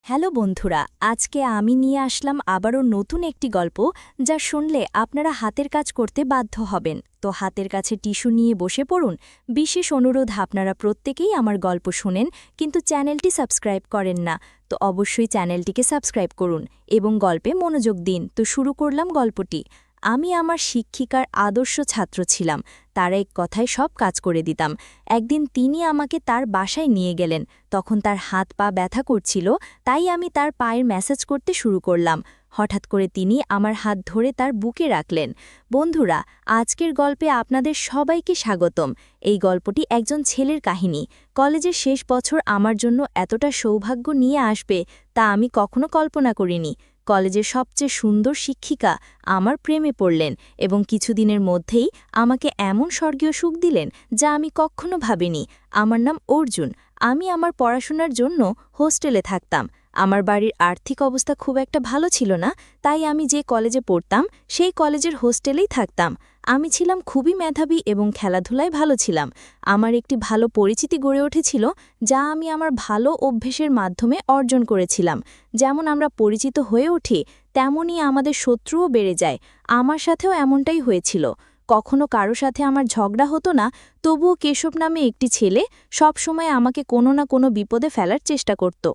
Hello বন্ধুরা, আজকে আমি নিয়ে আসলাম আবারও নতুন একটি গল্প যা শুনলে আপনারা হাতের কাজ করতে বাধ্য হবেন। তো হাতের কাছে টিস্যু নিয়ে বসে পড়ুন। বিশেষ অনুরোধ, আপনারা প্রত্যেকেই আমার গল্প শুনেন কিন্তু চ্যানেলটি সাবস্ক্রাইব করেন না, তো অবশ্যই চ্যানেলটিকে সাবস্ক্রাইব করুন এবং গল্পে মনোযোগ দিন। তো শুরু করলাম গল্পটি। আমি আমার শিক্ষিকার আদর্শ ছাত্র ছিলাম। তার এক কথায় সব কাজ করে দিতাম। একদিন তিনি আমাকে তার বাসায় নিয়ে গেলেন। তখন তার হাত পা ব্যথা করছিল, তাই আমি তার পায়ের ম্যাসাজ করতে শুরু করলাম। হঠাৎ করে তিনি আমার হাত ধরে তার বুকে রাখলেন। বন্ধুরা, আজকের গল্পে আপনাদের সবাইকে স্বাগতম। এই গল্পটি একজন ছেলের কাহিনী। কলেজের শেষ বছর আমার জন্য এতটা সৌভাগ্য নিয়ে আসবে তা আমি কখনো কল্পনা করিনি। কলেজের সবচেয়ে সুন্দর শিক্ষিকা আমার প্রেমে পড়লেন এবং কিছুদিনের মধ্যেই আমাকে এমন স্বর্গীয় সুখ দিলেন যা আমি কখনো ভাবিনি। আমার নাম অর্জুন। আমি আমার পড়াশোনার জন্য হোস্টেলে থাকতাম। আমার বাড়ির আর্থিক অবস্থা খুব একটা ভালো ছিল না, তাই আমি যে কলেজে পড়তাম সেই কলেজের হোস্টেলেই থাকতাম। আমি ছিলাম খুবই মেধাবী এবং খেলাধুলায় ভালো ছিলাম। আমার একটি ভালো পরিচিতি গড়ে উঠেছিল যা আমি আমার ভালো অভ্যেসের মাধ্যমে অর্জন করেছিলাম। যেমন আমরা পরিচিত হয়ে উঠি, তেমনই আমাদের শত্রুও বেড়ে যায়। আমার সাথেও এমনটাই হয়েছিল। কখনো কারো সাথে আমার ঝগড়া হতো না, তবুও কেশব নামে একটি ছেলে সবসময় আমাকে কোনো না কোনো বিপদে ফেলার চেষ্টা করত।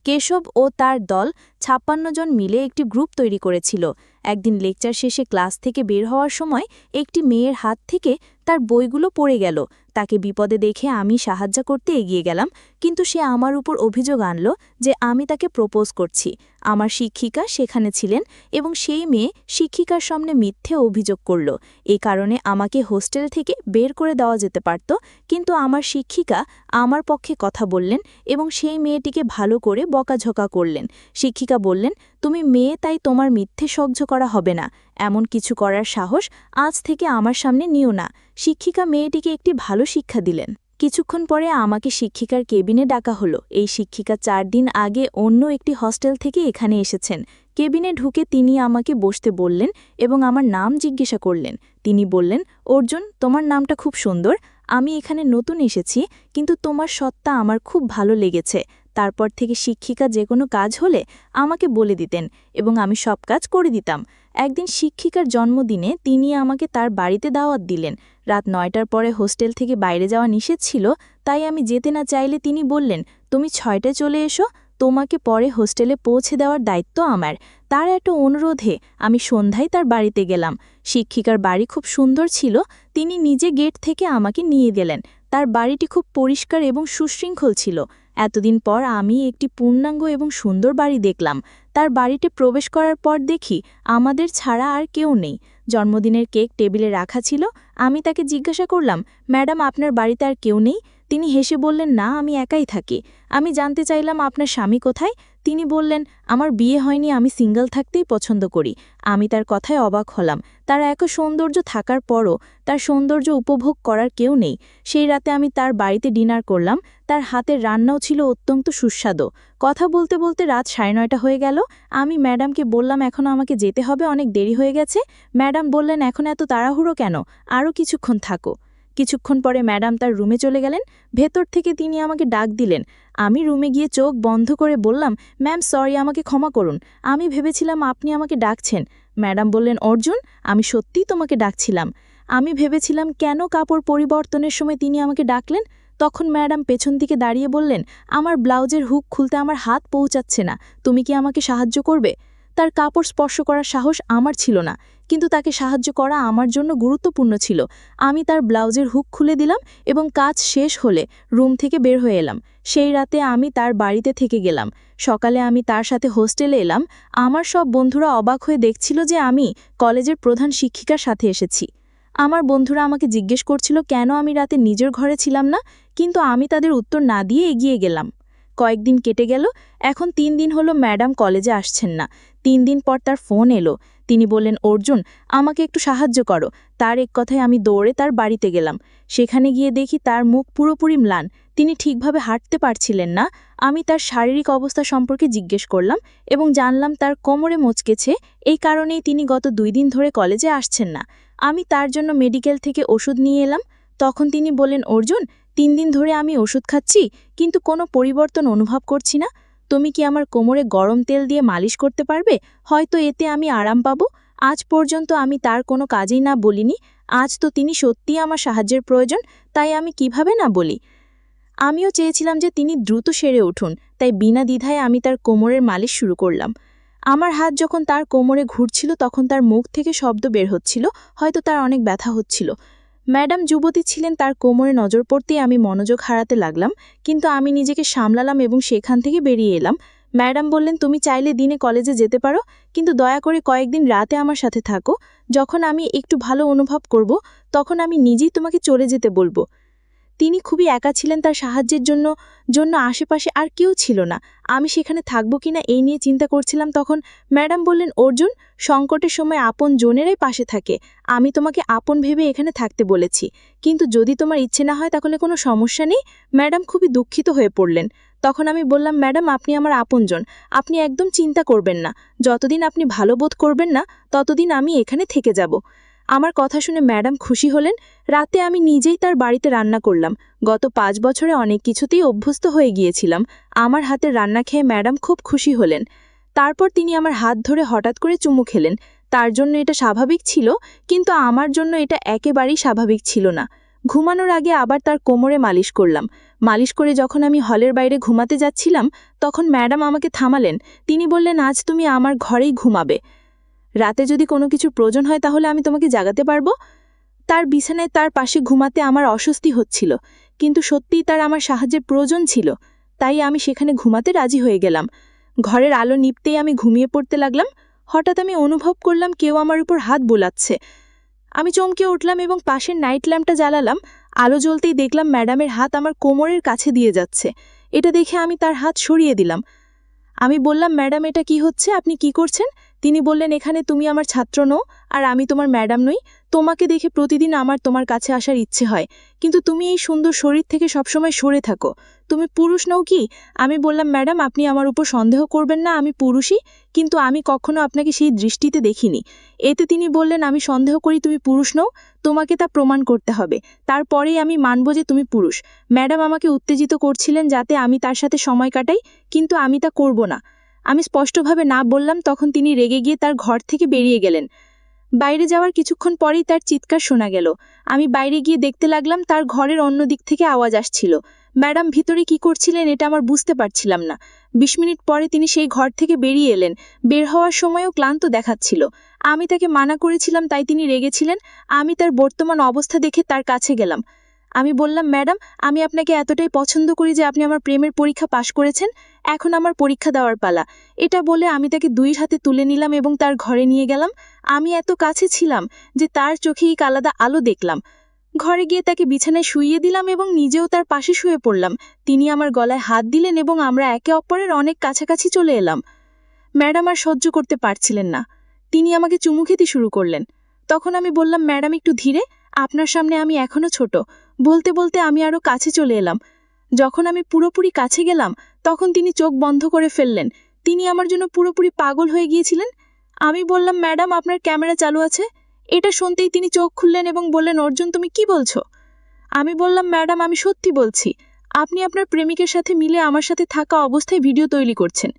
কেশব ও তার দল ৫৬ জন মিলে একটি গ্রুপ তৈরি করেছিল। একদিন লেকচার শেষে ক্লাস থেকে বের হওয়ার সময় একটি মেয়ের হাত থেকে তার বইগুলো পড়ে গেল। তাকে বিপদে দেখে আমি সাহায্য করতে এগিয়ে গেলাম, কিন্তু সে আমার উপর অভিযোগ আনল যে আমি তাকে প্রপোজ করছি। আমার শিক্ষিকা সেখানে ছিলেন এবং সেই মেয়ে শিক্ষিকার সামনে মিথ্যে অভিযোগ করল। এই কারণে আমাকে হোস্টেল থেকে বের করে দেওয়া যেতে পারত, কিন্তু আমার শিক্ষিকা আমার পক্ষে কথা বললেন এবং সেই মেয়েটিকে ভালো করে বকাঝকা করলেন। শিক্ষিকা বললেন, তুমি মেয়ে তাই তোমার মিথ্যে সহ্য করা হবে না। এমন কিছু করার সাহস আজ থেকে আমার সামনে নিও না। শিক্ষিকা মেয়েটিকে একটি ভালো শিক্ষা দিলেন। কিছুক্ষণ পরে আমাকে শিক্ষিকার কেবিনে ডাকা হলো। এই শিক্ষিকা ৪ দিন আগে অন্য একটি হস্টেল থেকে এখানে এসেছেন। কেবিনে ঢুকে তিনি আমাকে বসতে বললেন এবং আমার নাম জিজ্ঞাসা করলেন। তিনি বললেন, অর্জুন, তোমার নামটা খুব সুন্দর। আমি এখানে নতুন এসেছি, কিন্তু তোমার সত্তা আমার খুব ভালো লেগেছে। তারপর থেকে শিক্ষিকা যে কোনো কাজ হলে আমাকে বলে দিতেন এবং আমি সব কাজ করে দিতাম। একদিন শিক্ষিকার জন্মদিনে তিনি আমাকে তার বাড়িতে দাওয়াত দিলেন। রাত ৯টার পরে হোস্টেল থেকে বাইরে যাওয়া নিষেধ ছিল, তাই আমি যেতে না চাইলে তিনি বললেন, তুমি ৬টায় চলে এসো, তোমাকে পরে হোস্টেলে পৌঁছে দেওয়ার দায়িত্ব আমার। তার একটা অনুরোধে আমি সন্ধ্যায় তার বাড়িতে গেলাম। শিক্ষিকার বাড়ি খুব সুন্দর ছিল। তিনি নিজে গেট থেকে আমাকে নিয়ে গেলেন। তার বাড়িটি খুব পরিষ্কার এবং সুশৃঙ্খল ছিল। এতদিন পর আমি একটি পূর্ণাঙ্গ এবং সুন্দর বাড়ি দেখলাম। তার বাড়িতে প্রবেশ করার পর দেখি আমাদের ছাড়া আর কেউ নেই। জন্মদিনের কেক টেবিলে রাখা ছিল। আমি তাকে জিজ্ঞাসা করলাম, ম্যাডাম, আপনার বাড়িতে আর কেউ নেই? তিনি হেসে বললেন, না, আমি একাই থাকি। আমি জানতে চাইলাম, আপনার স্বামী কোথায়? তিনি বললেন, আমার বিয়ে হয়নি, আমি সিঙ্গল থাকতেই পছন্দ করি। আমি তার কথায় অবাক হলাম। তার এত সৌন্দর্য থাকার পরও তার সৌন্দর্য উপভোগ করার কেউ নেই। সেই রাতে আমি তার বাড়িতে ডিনার করলাম। তার হাতের রান্নাও ছিল অত্যন্ত সুস্বাদু। কথা বলতে বলতে রাত ৯:৩০ হয়ে গেল। আমি ম্যাডামকে বললাম, এখনও আমাকে যেতে হবে, অনেক দেরি হয়ে গেছে। ম্যাডাম বললেন, এখন এত তাড়াহুড়ো কেন? আরও কিছুক্ষণ থাকো। কিছুক্ষণ পরে ম্যাডাম তার রুমে চলে গেলেন। ভেতর থেকে তিনি আমাকে ডাক দিলেন। আমি রুমে গিয়ে চোখ বন্ধ করে বললাম, ম্যাম, সরি, আমাকে ক্ষমা করুন। আমি ভেবেছিলাম আপনি আমাকে ডাকছেন। ম্যাডাম বললেন, অর্জুন, আমি সত্যিই তোমাকে ডাকছিলাম। আমি ভেবেছিলাম কেন কাপড় পরিবর্তনের সময় তিনি আমাকে ডাকলেন। তখন ম্যাডাম পেছন দিকে দাঁড়িয়ে বললেন, আমার ব্লাউজের হুক খুলতে আমার হাত পৌঁছাচ্ছে না, তুমি কি আমাকে সাহায্য করবে? তার কাপড় স্পর্শ করার সাহস আমার ছিল না, কিন্তু তাকে সাহায্য করা আমার জন্য গুরুত্বপূর্ণ ছিল। আমি তার ব্লাউজের হুক খুলে দিলাম এবং কাজ শেষ হলে রুম থেকে বের হয়ে এলাম। সেই রাতে আমি তার বাড়িতে থেকে গেলাম। সকালে আমি তার সাথে হোস্টেলে এলাম। আমার সব বন্ধুরা অবাক হয়ে দেখছিল যে আমি কলেজের প্রধান শিক্ষিকার সাথে এসেছি। আমার বন্ধুরা আমাকে জিজ্ঞেস করছিল কেন আমি রাতে নিজের ঘরে ছিলাম না, কিন্তু আমি তাদের উত্তর না দিয়ে এগিয়ে গেলাম। কয়েকদিন কেটে গেল। এখন ৩ দিন হলো ম্যাডাম কলেজে আসছেন না। ৩ দিন পর তার ফোন এলো। তিনি বললেন, অর্জুন, আমাকে একটু সাহায্য করো। তার এক কথায় আমি দৌড়ে তার বাড়িতে গেলাম। সেখানে গিয়ে দেখি তার মুখ পুরোপুরি ম্লান। তিনি ঠিকভাবে হাঁটতে পারছিলেন না। আমি তার শারীরিক অবস্থা সম্পর্কে জিজ্ঞেস করলাম এবং জানলাম তার কোমরে মচকেছে। এই কারণেই তিনি গত ২ দিন ধরে কলেজে আসছেন না। আমি তার জন্য মেডিকেল থেকে ওষুধ নিয়ে এলাম। তখন তিনি বললেন, অর্জুন, ৩ দিন ধরে আমি ওষুধ খাচ্ছি, কিন্তু কোনো পরিবর্তন অনুভব করছি না। তুমি কি আমার কোমরে গরম তেল দিয়ে মালিশ করতে পারবে? হয়তো এতে আমি আরাম পাবো। আজ পর্যন্ত আমি তার কোনো কাজেই না বলিনি। আজ তো তিনি সত্যিই আমার সাহায্যের প্রয়োজন, তাই আমি কিভাবে না বলি। আমিও চেয়েছিলাম যে তিনি দ্রুত সেরে উঠুন, তাই বিনা দ্বিধায় আমি তার কোমরের মালিশ শুরু করলাম। আমার হাত যখন তার কোমরে ঘুরছিল তখন তার মুখ থেকে শব্দ বের হচ্ছিল, হয়তো তার অনেক ব্যথা হচ্ছিল। ম্যাডাম যুবতী ছিলেন, তার কোমরে নজর পড়তেই আমি মনোযোগ হারাতে লাগলাম, কিন্তু আমি নিজেকে সামলালাম এবং সেখান থেকে বেরিয়ে এলাম। ম্যাডাম বললেন, তুমি চাইলে দিনে কলেজে যেতে পারো, কিন্তু দয়া করে কয়েকদিন রাতে আমার সাথে থাকো। যখন আমি একটু ভালো অনুভব করব তখন আমি নিজেই তোমাকে চলে যেতে বলবো। তিনি খুবই একা ছিলেন, তার সাহায্যের জন্য আশেপাশে আর কেউ ছিল না। আমি সেখানে থাকবো কিনা এই নিয়ে চিন্তা করছিলাম। তখন ম্যাডাম বললেন, অর্জুন, সংকটের সময় আপন জনেরাই পাশে থাকে। আমি তোমাকে আপন ভেবে এখানে থাকতে বলেছি, কিন্তু যদি তোমার ইচ্ছে না হয় তাহলে কোনো সমস্যা নেই। ম্যাডাম খুবই দুঃখিত হয়ে পড়লেন। তখন আমি বললাম, ম্যাডাম, আপনি আমার আপনজন, আপনি একদম চিন্তা করবেন না। যতদিন আপনি ভালো বোধ করবেন না ততদিন আমি এখানে থেকে যাব। আমার কথা শুনে ম্যাডাম খুশি হলেন। রাতে আমি নিজেই তার বাড়িতে রান্না করলাম। গত 5 বছরে অনেক কিছুতেই অভ্যস্ত হয়ে গিয়েছিলাম। আমার হাতের রান্না খেয়ে ম্যাডাম খুব খুশি হলেন। তারপর তিনি আমার হাত ধরে হঠাৎ করে চুমু খেলেন। তার জন্য এটা স্বাভাবিক ছিল, কিন্তু আমার জন্য এটা একেবারেই স্বাভাবিক ছিল না। ঘুমানোর আগে আবার তার কোমরে মালিশ করলাম। মালিশ করে যখন আমি হলের বাইরে ঘুমাতে যাচ্ছিলাম তখন ম্যাডাম আমাকে থামালেন। তিনি বললেন, আজ তুমি আমার ঘরেই ঘুমাবে। রাতে যদি কোনো কিছুর প্রয়োজন হয় তাহলে আমি তোমাকে জাগাতে পারবো। তার বিছানায় তার পাশে ঘুমাতে আমার অস্বস্তি হচ্ছিল, কিন্তু সত্যিই তার আমার সাহায্যের প্রয়োজন ছিল, তাই আমি সেখানে ঘুমাতে রাজি হয়ে গেলাম। ঘরের আলো নিভতেই আমি ঘুমিয়ে পড়তে লাগলাম। হঠাৎ আমি অনুভব করলাম কেউ আমার উপর হাত বোলাচ্ছে। আমি চমকে উঠলাম এবং পাশের নাইট ল্যাম্পটা জ্বালালাম। আলো জ্বলতেই দেখলাম ম্যাডামের হাত আমার কোমরের কাছে দিয়ে যাচ্ছে। এটা দেখে আমি তার হাত সরিয়ে দিলাম। আমি বললাম, ম্যাডাম, এটা কি হচ্ছে? আপনি কি করছেন? তিনি বললেন, এখানে তুমি আমার ছাত্র নও আর আমি তোমার ম্যাডাম নই। তোমাকে দেখে প্রতিদিন আমার তোমার কাছে আসার ইচ্ছে হয়, কিন্তু তুমি এই সুন্দর শরীর থেকে সবসময় সরে থাকো। তুমি পুরুষ নও কি? আমি বললাম, ম্যাডাম, আপনি আমার উপর সন্দেহ করবেন না, আমি পুরুষই, কিন্তু আমি কখনো আপনাকে সেই দৃষ্টিতে দেখিনি। এতে তিনি বললেন, আমি সন্দেহ করি তুমি পুরুষ নও, তোমাকে তা প্রমাণ করতে হবে, তারপরেই আমি মানব যে তুমি পুরুষ। ম্যাডাম আমাকে উত্তেজিত করছিলেন যাতে আমি তার সাথে সময় কাটাই, কিন্তু আমি তা করব না। আমি স্পষ্টভাবে না বললাম। তখন তিনি রেগে গিয়ে তার ঘর থেকে বেরিয়ে গেলেন। বাইরে যাওয়ার কিছুক্ষণ পরেই তার চিৎকার শোনা গেল। আমি বাইরে গিয়ে দেখতে লাগলাম তার ঘরের অন্য দিক থেকে আওয়াজ আসছিল। ম্যাডাম ভিতরে কি করছিলেন এটা আমার বুঝতে পারছিলাম না। 20 মিনিট পরে তিনি সেই ঘর থেকে বেরিয়ে এলেন। বের হওয়ার সময়ও ক্লান্ত দেখাচ্ছিল। আমি তাকে মানা করেছিলাম, তাই তিনি রেগেছিলেন। আমি তার বর্তমান অবস্থা দেখে তার কাছে গেলাম। আমি বললাম, ম্যাডাম, আমি আপনাকে এতটাই পছন্দ করি যে আপনি আমার প্রেমের পরীক্ষা পাশ করেছেন। এখন আমার পরীক্ষা দেওয়ার পালা। এটা বলে আমি তাকে 2 হাতে তুলে নিলাম এবং তার ঘরে নিয়ে গেলাম। আমি এত কাছে ছিলাম যে তার চোখে এক আলাদা আলো দেখলাম। ঘরে গিয়ে তাকে বিছানায় শুইয়ে দিলাম এবং নিজেও তার পাশে শুয়ে পড়লাম। তিনি আমার গলায় হাত দিলেন এবং আমরা একে অপরের অনেক কাছাকাছি চলে এলাম। ম্যাডাম আর সহ্য করতে পারছিলেন না। তিনি আমাকে চুমু খেতে শুরু করলেন। তখন আমি বললাম, ম্যাডাম, একটু ধীরে, আপনার সামনে আমি এখনো ছোট। বলতে বলতে আমি আরও কাছে চলে এলাম। যখন আমি পুরোপুরি কাছে গেলাম তখন তিনি চোখ বন্ধ করে ফেললেন। তিনি আমার জন্য পুরোপুরি পাগল হয়ে গিয়েছিলেন। আমি বললাম, ম্যাডাম, আপনার ক্যামেরা চালু আছে। এটা শুনতেই তিনি চোখ খুললেন এবং বললেন, অর্জুন, তুমি কি বলছো? আমি বললাম, ম্যাডাম, আমি সত্যি বলছি। আপনি আপনার প্রেমিকের সাথে মিলে আমার সাথে থাকা অবস্থায় ভিডিও তৈরি করছেন।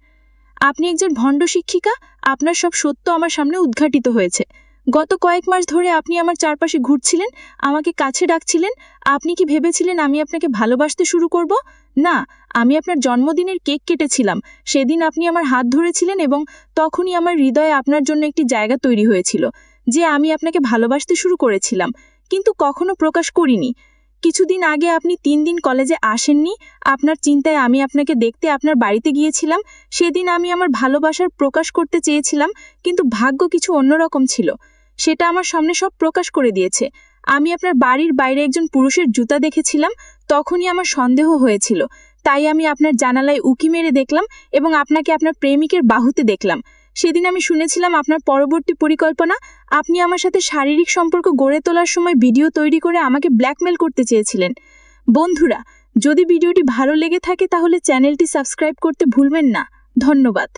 আপনি একজন ভণ্ড শিক্ষিকা। আপনার সব সত্য আমার সামনে উদ্ঘাটিত হয়েছে। গত কয়েক মাস ধরে আপনি আমার চারপাশে ঘুরছিলেন, আমাকে কাছে ডাকছিলেন। আপনি কি ভেবেছিলেন আমি আপনাকে ভালোবাসতে শুরু করব? না, আমি আপনার জন্মদিনের কেক কেটেছিলাম। সেদিন আপনি আমার হাত ধরেছিলেন এবং তখনই আমার হৃদয়ে আপনার জন্য একটি জায়গা তৈরি হয়েছিল যে আমি আপনাকে ভালোবাসতে শুরু করেছিলাম, কিন্তু কখনো প্রকাশ করিনি। কিছুদিন আগে আপনি 3 দিন কলেজে আসেননি। আপনার চিন্তায় আমি আপনাকে দেখতে আপনার বাড়িতে গিয়েছিলাম। সেদিন আমি আমার ভালোবাসার প্রকাশ করতে চেয়েছিলাম, কিন্তু ভাগ্য কিছু অন্যরকম ছিল। সেটা আমার সামনে সব প্রকাশ করে দিয়েছে। আমি আপনার বাড়ির বাইরে একজন পুরুষের জুতা দেখেছিলাম। তখনই আমার সন্দেহ হয়েছিল, তাই আমি আপনার জানালায় উকি মেরে দেখলাম এবং আপনাকে আপনার প্রেমিকের বাহুতে দেখলাম। সেদিন আমি শুনেছিলাম আপনার পরবর্তী পরিকল্পনা। আপনি আমার সাথে শারীরিক সম্পর্ক গড়ে তোলার সময় ভিডিও তৈরি করে আমাকে ব্ল্যাকমেল করতে চেয়েছিলেন। বন্ধুরা, যদি ভিডিওটি ভালো লেগে থাকে তাহলে চ্যানেলটি সাবস্ক্রাইব করতে ভুলবেন না। ধন্যবাদ।